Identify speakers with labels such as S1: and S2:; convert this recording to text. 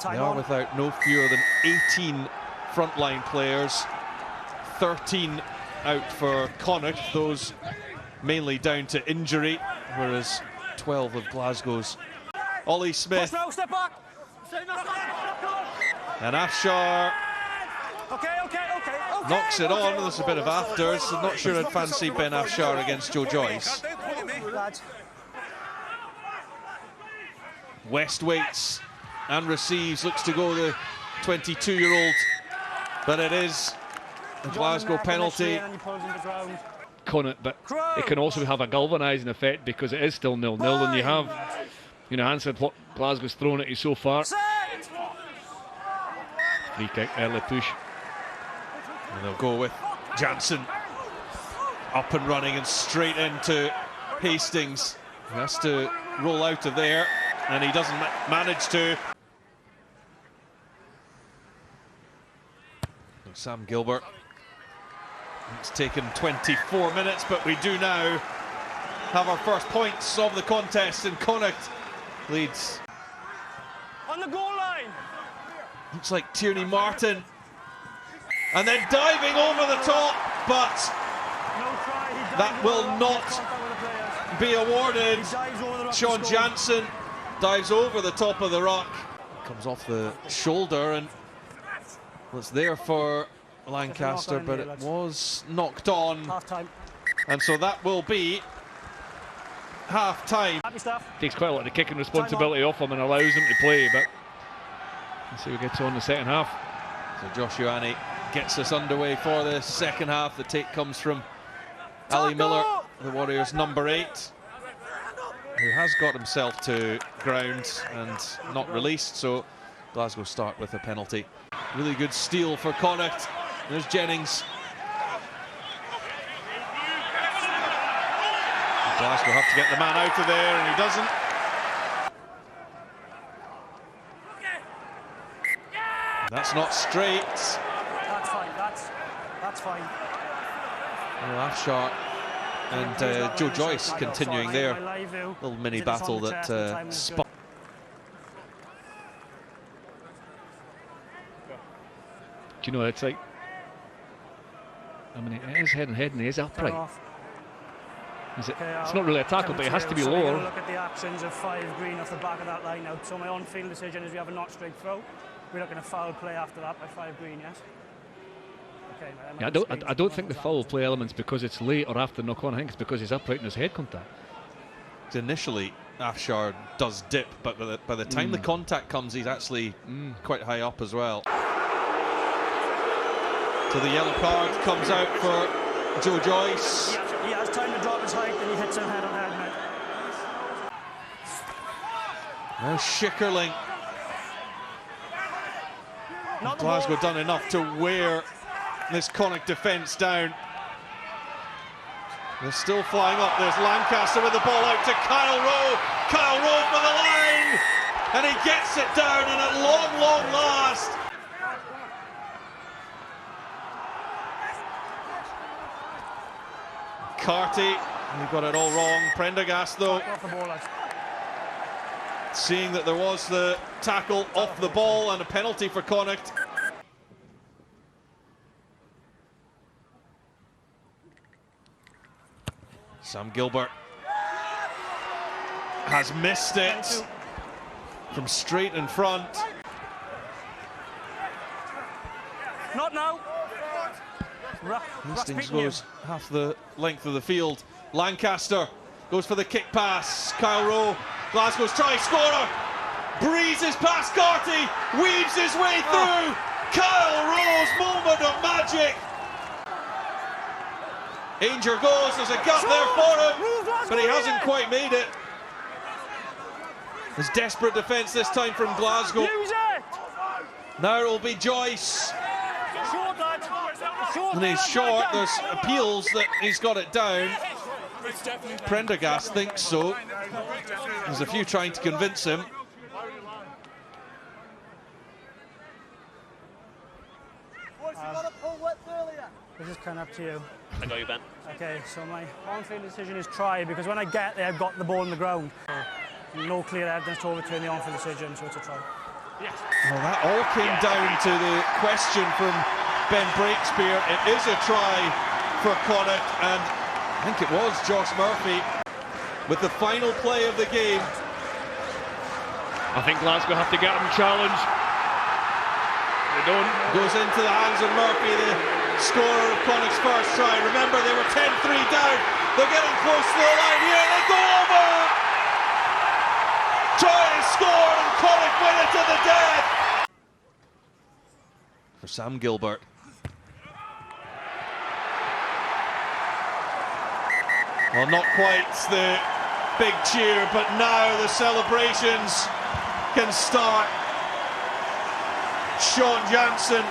S1: They are without no fewer than 18 frontline players, 13 out for Connacht, those mainly down to injury, whereas 12 of Glasgow's. Ollie Smith and Afshar knocks it on. There's a bit of afters. I'm not sure I'd fancy Ben Afshar against Joe Joyce. West waits and receives, looks to go the 22-year-old, but it is a Glasgow penalty.
S2: Connacht, but it can also have a galvanising effect because it is still 0-0, and you have, answered what Glasgow's thrown at you so far. Free kick, early push.
S1: And they'll go with Jansen up and running and straight into Hastings. He has to roll out of there, and he doesn't manage to. Sam Gilbert. It's taken 24 minutes, but we do now have our first points of the contest, and Connacht leads.
S3: On the goal line.
S1: Looks like Tierney Martin. And then diving over the top, but that will not be awarded. Sean Jansen dives over the top of the ruck. Comes off the shoulder and was there for Lancaster, but it was knocked on. And so that will be half-time.
S2: Takes quite a lot of kicking responsibility off him and allows him to play, but let's see what gets on in the second half.
S1: So Josh Ioane gets us underway for the second half. The take comes from Ali Miller, the Warriors' number 8, who has got himself to ground and not released, so Glasgow start with a penalty. Really good steal for Connacht. There's Jennings. Glasgow have to get the man out of there, and he doesn't. That's not straight.
S3: That's fine. That's fine.
S1: Well, Afshar and Joe Joyce continuing their little mini battle that spun.
S2: Do you know, it's like, I mean, it is head and head and he is upright. Is it? It's not really a tackle, but it has to be lower.
S3: Look at the actions of 5 green off the back of that line out. So my on-field decision is we have a not straight throw. We're looking at foul play after that by 5 green, yes? Okay,
S2: yeah, I don't think the foul play element's because it's late or after knock on. I think it's because he's upright in his head contact.
S1: Initially, Afshar does dip, but by the time the contact comes, he's actually quite high up as well. So the yellow card comes out for Joe Joyce.
S3: He has time to drop his height and he hits him head on head now.
S1: Now Schickerling. Glasgow done enough to wear this Connacht defence down. They're still flying up. There's Lancaster with the ball out to Kyle Rowe. Kyle Rowe for the line! And he gets it down, and at long last, Carty, he got it all wrong. Prendergast, though, seeing that there was the tackle off the ball and a penalty for Connacht. Sam Gilbert has missed it from straight in front.
S3: Not now.
S1: Hastings goes half the length of the field. Lancaster goes for the kick pass. Kyle Rowe, Glasgow's try scorer, breezes past Carty, weaves his way through. Kyle Rowe's moment of magic. Ainger goes, there's a gap there for him, but he hasn't quite made it. There's desperate defence this time from Glasgow. Now it will be Joyce. And he's short, there's appeals that he's got it down. Prendergast thinks so. There's a few trying to convince him.
S3: This is kind of up to you.
S4: I got you, Ben.
S3: Okay, so my on-field decision is try, because when I get there, I've got the ball on the ground. No clear evidence to overturn the on-field decision, so it's a try.
S1: Well, that all came down to the question from Ben Breakspear. It is a try for Connacht, and I think it was Josh Murphy with the final play of the game.
S2: I think Glasgow have to get him challenged. They don't.
S1: Goes into the hands of Murphy, the scorer of Connacht's first try. Remember, they were 10-3 down. They're getting close to the line here. They go over. Try is scored, and Connacht win it to the death. For Sam Gilbert. Well, not quite the big cheer, but now the celebrations can start. Sean Jansen